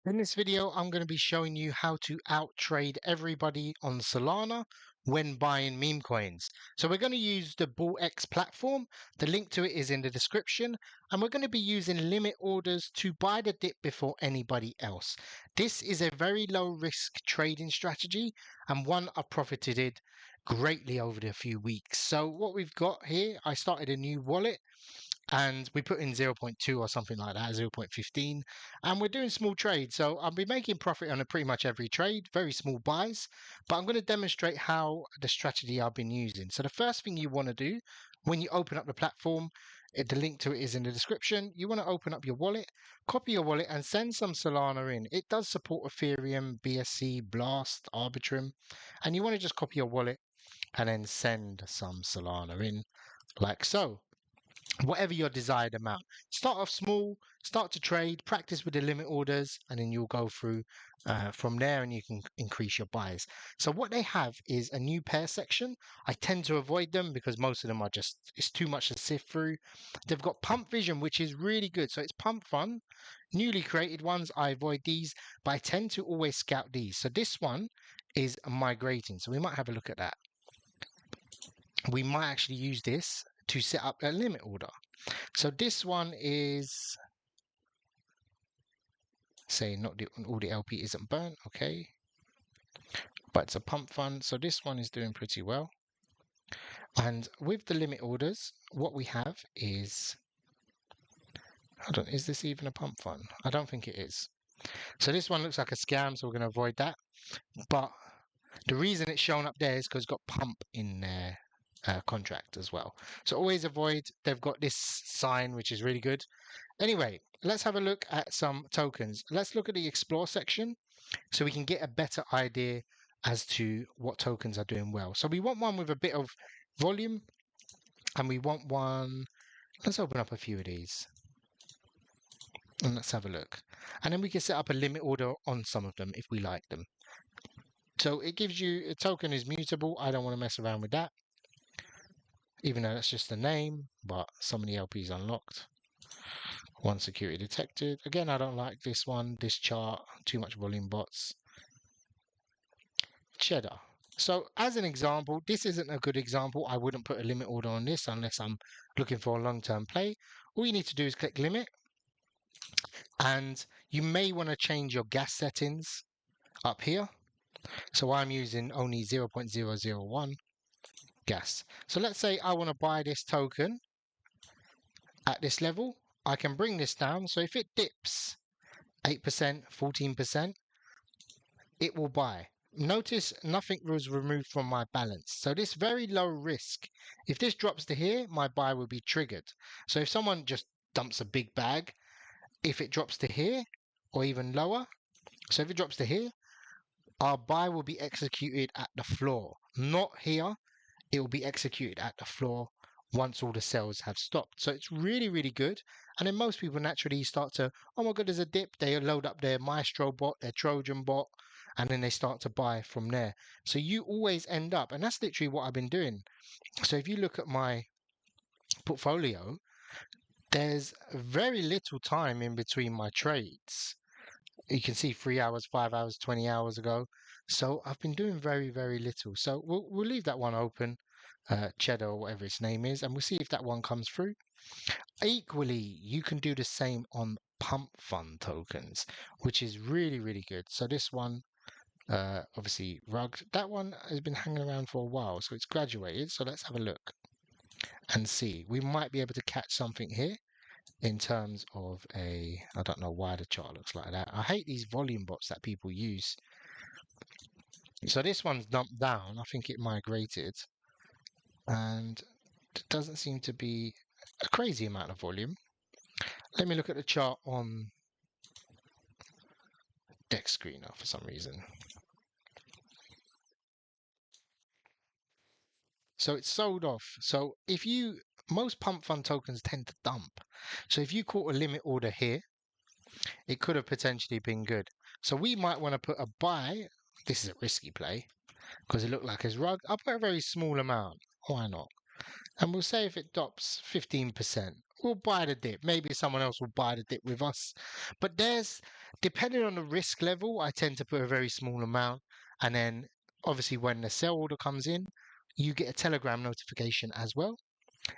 In this video, I'm going to be showing you how to outtrade everybody on Solana when buying meme coins. So we're going to use the Bullx platform. The link to it is in the description. And we're going to be using limit orders to buy the dip before anybody else. This is a very low risk trading strategy and one I've profited it greatly over the few weeks. So what we've got here, I started a new wallet and we put in zero point 0.2 or something like that, 0.15, and we're doing small trades. So I'll be making profit on pretty much every trade, very small buys, but I'm going to demonstrate how the strategy I've been using. So the first thing you want to do when you open up the platform, the link to it is in the description. You want to open up your wallet, copy your wallet, and send some Solana in. It does support Ethereum, BSC, Blast, Arbitrum, and you want to just copy your wallet and then send some Solana in like so, whatever your desired amount. Start off small, start to trade, practice with the limit orders, and then you'll go through from there and you can increase your buys. So what they have is a new pair section. I tend to avoid them because most of them are just, it's too much to sift through. They've got pump vision, which is really good. So it's pump fun. Newly created ones, I avoid these, but I tend to always scout these. So this one is migrating. So we might have a look at that. We might actually use this to set up a limit order. So this one is, say, not all the LP isn't burnt, okay, but it's a pump fund, so this one is doing pretty well. And with the limit orders, what we have is, is this even a pump fund? I don't think it is. So this one looks like a scam, so we're going to avoid that. But the reason it's shown up there is because it's got pump in their contract as well. So always avoid. They've got this sign, which is really good. Anyway, let's have a look at some tokens. Let's look at the explore section so we can get a better idea as to what tokens are doing well. So we want one with a bit of volume, and we want one, let's open up a few of these and let's have a look. And then we can set up a limit order on some of them if we like them. So it gives you, a token is mutable. I don't want to mess around with that, even though that's just the name, but some of the LPs unlocked. One security detected. Again, I don't like this one, this chart, too much volume bots. Cheddar. So as an example, this isn't a good example. I wouldn't put a limit order on this unless I'm looking for a long-term play. All you need to do is click limit, and you may want to change your gas settings up here. So I'm using only 0.001 gas. So let's say I want to buy this token at this level. I can bring this down. So if it dips 8%, 14%, it will buy. Notice nothing was removed from my balance. So this very low risk. If this drops to here, my buy will be triggered. So if someone just dumps a big bag, if it drops to here or even lower, so if it drops to here, our buy will be executed at the floor. Not here, it will be executed at the floor once all the cells have stopped. So it's really, really good. And then most people naturally start to, oh my God, there's a dip. They load up their Maestro bot, their Trojan bot, and then they start to buy from there. So you always end up, and that's literally what I've been doing. So if you look at my portfolio, there's very little time in between my trades. You can see 3 hours, 5 hours, 20 hours ago. So I've been doing very, very little. So we'll leave that one open, Cheddar or whatever its name is, and we'll see if that one comes through. Equally, you can do the same on pump fund tokens, which is really, really good. So this one, obviously rugged, that one has been hanging around for a while, so it's graduated. So let's have a look and see. We might be able to catch something here in terms of a, I don't know why the chart looks like that. I hate these volume bots that people use. So this one's dumped down. I think it migrated, and it doesn't seem to be a crazy amount of volume. Let me look at the chart on Dex Screener for some reason. So it's sold off. So if you, most pump fund tokens tend to dump. So if you caught a limit order here, it could have potentially been good. So we might want to put a buy. This is a risky play because it looked like it's rug. I'll put a very small amount. Why not? And we'll say if it drops 15%, we'll buy the dip. Maybe someone else will buy the dip with us. But depending on the risk level, I tend to put a very small amount. And then obviously when the sell order comes in, you get a Telegram notification as well,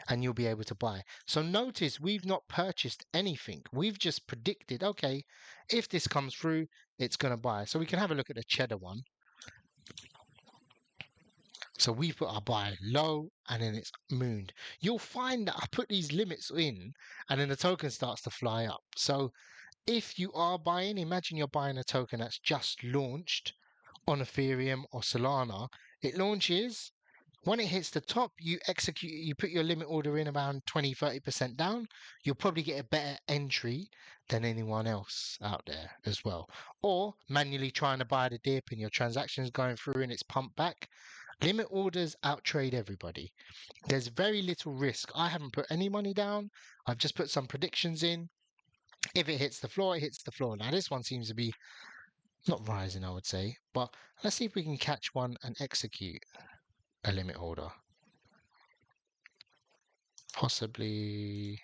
and you'll be able to buy. So notice we've not purchased anything. We've just predicted, okay, if this comes through, it's going to buy. So we can have a look at the cheddar one. So we put our buy low and then it's mooned. You'll find that I put these limits in and then the token starts to fly up. So if you are buying, imagine you're buying a token that's just launched on Ethereum or Solana. It launches. When it hits the top, you execute, you put your limit order in around 20-30% down. You'll probably get a better entry than anyone else out there as well. Or manually trying to buy the dip and your transactions going through and it's pumped back. Limit orders outtrade everybody. There's very little risk. I haven't put any money down. I've just put some predictions in. If it hits the floor, it hits the floor. Now this one seems to be not rising, I would say, but let's see if we can catch one and execute a limit order. Possibly.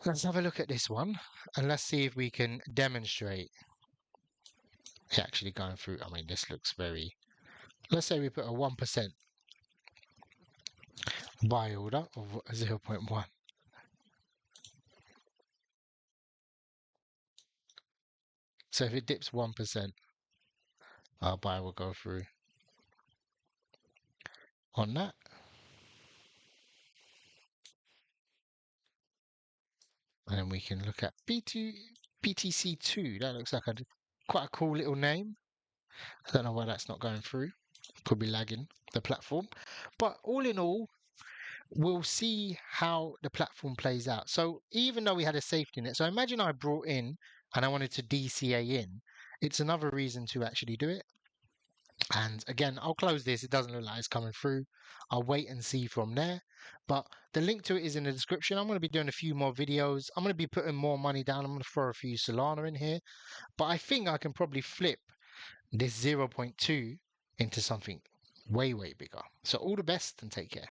Let's have a look at this one and let's see if we can demonstrate it actually going through. I mean, this looks very. Let's say we put a 1% buy order of 0.1. So if it dips 1%, our buy will go through on that. And then we can look at BTC2. That looks like quite a cool little name. I don't know why that's not going through. Could be lagging the platform. But all in all, we'll see how the platform plays out. So even though we had a safety net, so imagine I brought in and I wanted to DCA in, it's another reason to actually do it. And again, I'll close this. It doesn't look like it's coming through. I'll wait and see from there. But the link to it is in the description. I'm going to be doing a few more videos. I'm going to be putting more money down. I'm going to throw a few Solana in here. But I think I can probably flip this 0.2 into something way, way bigger. So all the best and take care.